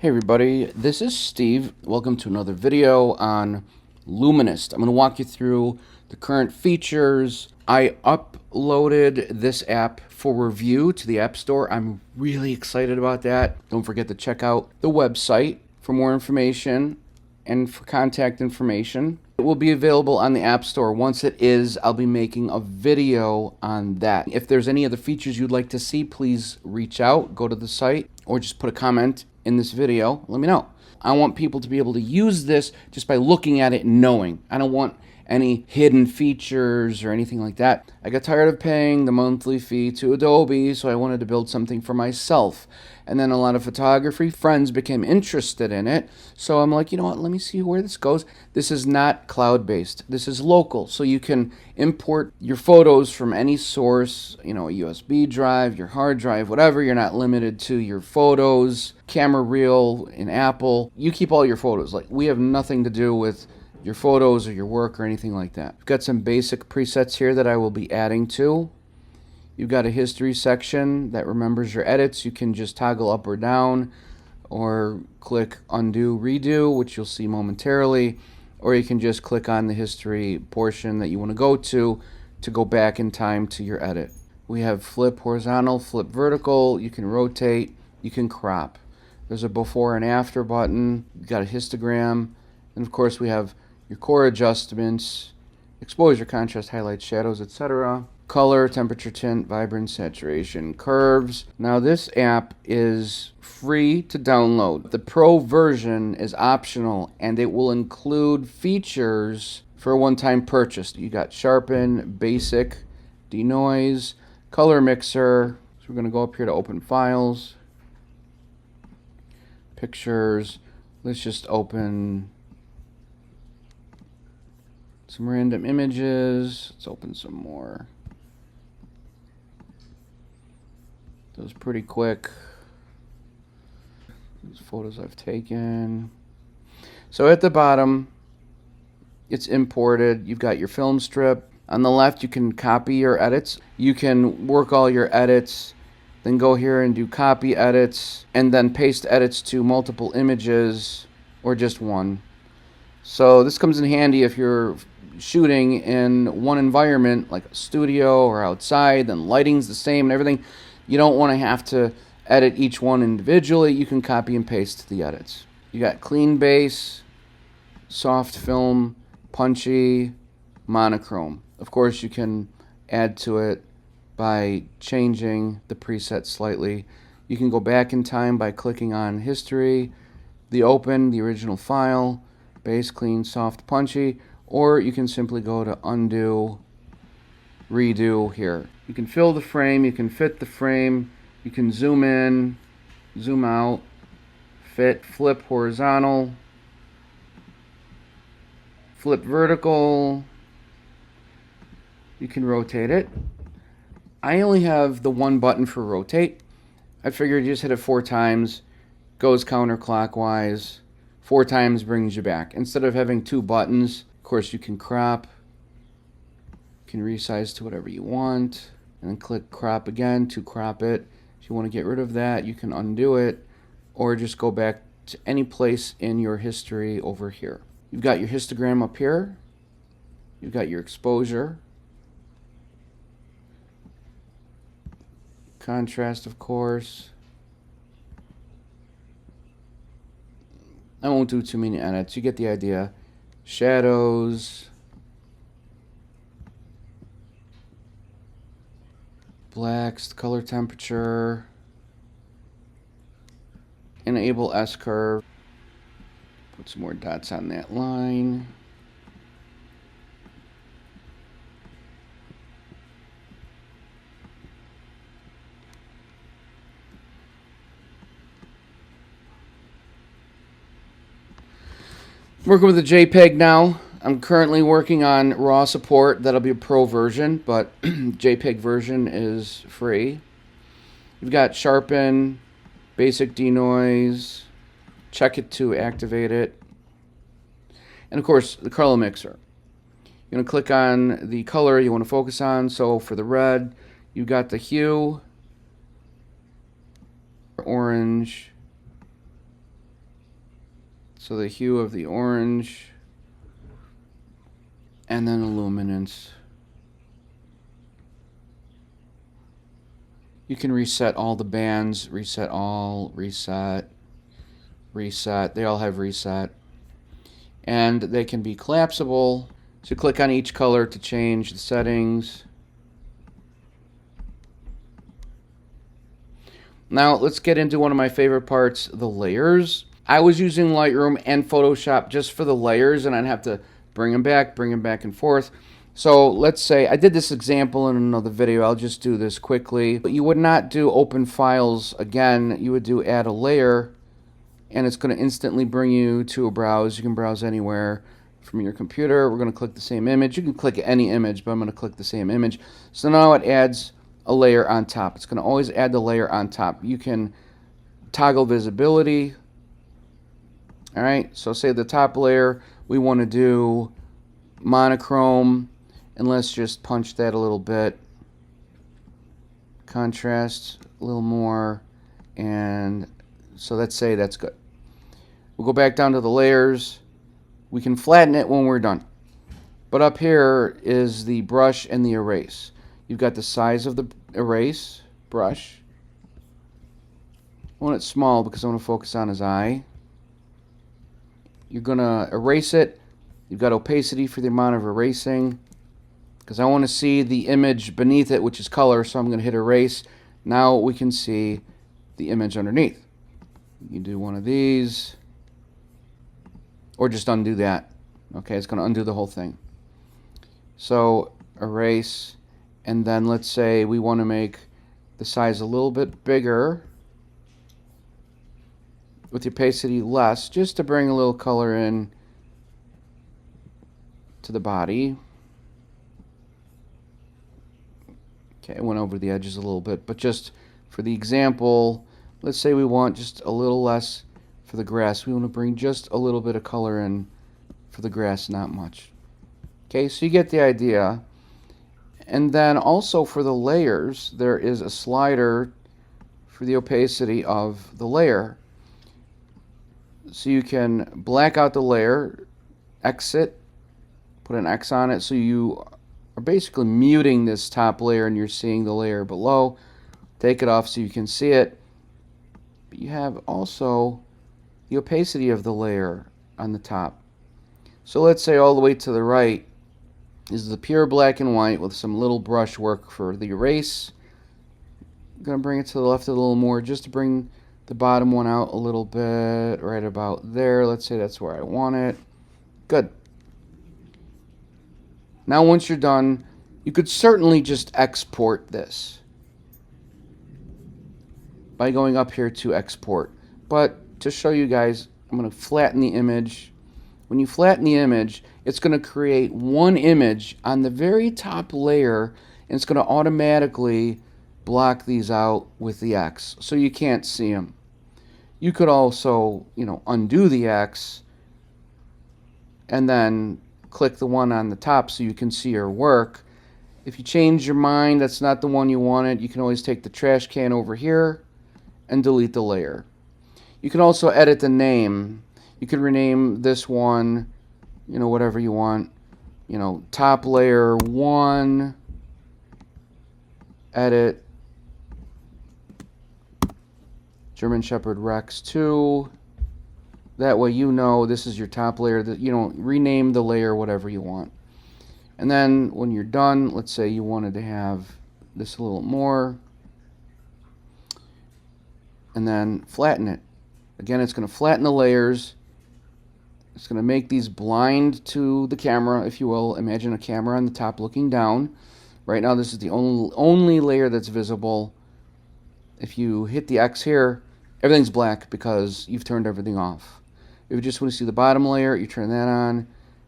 Hey everybody, this is Steve. Welcome to another video on Luminist. I'm going to walk you through the current features. I uploaded this app for review to the App Store. I'm really excited about that. Don't forget to check out the website for more information and for contact information. It will be available on the App Store. Once it is, I'll be making a video on that. If there's any other features you'd like to see, please reach out, go to the site, or just put a comment in this video. Let me know. I want people to be able to use this just by looking at it and knowing. I don't want any hidden features or anything like that. I got tired of paying the monthly fee to Adobe, so I wanted to build something for myself. And then a lot of photography friends became interested in it, so I'm like, you know what, let me see where this goes. This is not cloud-based. This is local, so you can import your photos from any source, a USB drive, your hard drive, whatever. You're not limited to your photos, camera reel in Apple. You keep all your photos. Like, we have nothing to do with your photos or your work or anything like that. I've got some basic presets here that I will be adding to. You've got a history section that remembers your edits. You can just toggle up or down or click undo, redo, which you'll see momentarily, or you can just click on the history portion that you want to go back in time to your edit. We have flip horizontal, flip vertical. You can rotate, you can crop. There's a before and after button. You've got a histogram, and of course we have your core adjustments, exposure, contrast, highlights, shadows, etc. Color, temperature, tint, vibrance, saturation, curves. Now this app is free to download. The Pro version is optional and it will include features for a one-time purchase. You got sharpen, basic, denoise, color mixer. So we're going to go up here to open files, pictures. Let's just open some random images. Let's open some more. Those pretty quick. Those photos I've taken. So at the bottom, it's imported. You've got your film strip. On the left, you can copy your edits. You can work all your edits, then go here and do copy edits, and then paste edits to multiple images or just one. So this comes in handy if you're shooting in one environment, like a studio or outside, then lighting's the same and everything. You don't want to have to edit each one individually. You can copy and paste the edits. You got clean base, soft film, punchy, monochrome. Of course, you can add to it by changing the preset slightly. You can go back in time by clicking on history, the open, the original file, base, clean, soft, punchy, or you can simply go to undo, redo here. You can fill the frame, you can fit the frame, you can zoom in, zoom out, fit, flip horizontal, flip vertical, you can rotate it. I only have the one button for rotate. I figured you just hit it 4 times, goes counterclockwise, 4 times brings you back. Instead of having 2 buttons, of course you can crop, you can resize to whatever you want, and then click crop again to crop it. If you want to get rid of that, you can undo it, or just go back to any place in your history over here. You've got your histogram up here, you've got your exposure, contrast, of course. I won't do too many edits, you get the idea. Shadows, blacks, color temperature, enable S-curve, put some more dots on that line. Working with a JPEG now. I'm currently working on RAW support. That'll be a Pro version, but JPEG version is free. You've got sharpen, basic denoise, check it to activate it, and of course the color mixer. You're going to click on the color you want to focus on. So for the red, you've got the hue, orange, So the hue of the orange, and then the luminance. You can reset all the bands, reset all, reset, reset. They all have reset. And they can be collapsible. So click on each color to change the settings. Now let's get into one of my favorite parts, the layers. I was using Lightroom and Photoshop just for the layers, and I'd have to bring them back and forth. So let's say I did this example in another video. I'll just do this quickly. But you would not do open files again. You would do add a layer, and it's going to instantly bring you to a browse. You can browse anywhere from your computer. We're going to click the same image. You can click any image, but I'm going to click the same image. So now it adds a layer on top. It's going to always add the layer on top. You can toggle visibility. All right, so say the top layer, we want to do monochrome, and let's just punch that a little bit. Contrast a little more, and so let's say that's good. We'll go back down to the layers. We can flatten it when we're done. But up here is the brush and the erase. You've got the size of the erase brush. I want it small because I want to focus on his eye. You're going to erase it. You've got opacity for the amount of erasing, because I want to see the image beneath it, which is color, so I'm going to hit erase. Now we can see the image underneath. You do one of these, or just undo that. Okay, it's going to undo the whole thing. So erase, and then let's say we want to make the size a little bit bigger with the opacity less, just to bring a little color in to the body. Okay, I went over the edges a little bit, but just for the example, let's say we want just a little less for the grass. We want to bring just a little bit of color in for the grass, not much. Okay, so you get the idea. And then also for the layers, there is a slider for the opacity of the layer. So you can black out the layer, exit, put an X on it, so you are basically muting this top layer and you're seeing the layer below. Take it off so you can see it. But you have also the opacity of the layer on the top. So let's say all the way to the right is the pure black and white with some little brush work for the erase. I'm going to bring it to the left a little more just to bring the bottom one out a little bit, right about there. Let's say that's where I want it. Good. Now once you're done, you could certainly just export this by going up here to export. But to show you guys, I'm going to flatten the image. When you flatten the image, it's going to create one image on the very top layer, and it's going to automatically block these out with the X, so you can't see them. You could also, undo the X and then click the one on the top so you can see your work. If you change your mind, that's not the one you wanted, you can always take the trash can over here and delete the layer. You can also edit the name. You could rename this one, whatever you want. Top layer 1, edit, German Shepherd Rex 2. That way this is your top layer. That rename the layer whatever you want. And then when you're done, let's say you wanted to have this a little more, and then flatten it. Again, it's going to flatten the layers. It's going to make these blind to the camera, if you will. Imagine a camera on the top looking down. Right now this is the only layer that's visible. If you hit the X here, everything's black because you've turned everything off. If you just want to see the bottom layer, you turn that on.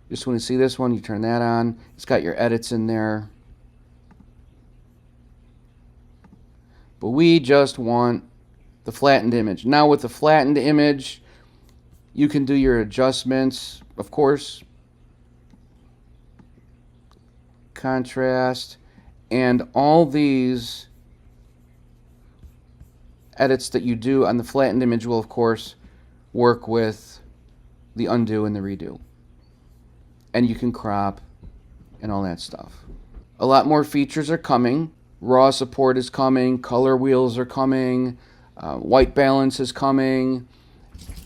You just want to see this one, you turn that on. It's got your edits in there. But we just want the flattened image. Now with the flattened image, you can do your adjustments, of course. Contrast, and all these edits that you do on the flattened image will, of course, work with the undo and the redo. And you can crop and all that stuff. A lot more features are coming. Raw support is coming. Color wheels are coming. White balance is coming.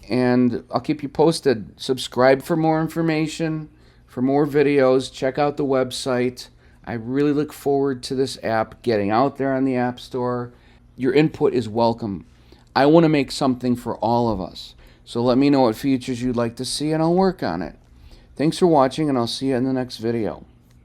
And I'll keep you posted. Subscribe for more information, for more videos. Check out the website. I really look forward to this app getting out there on the App Store. Your input is welcome. I want to make something for all of us. So let me know what features you'd like to see and I'll work on it. Thanks for watching, and I'll see you in the next video.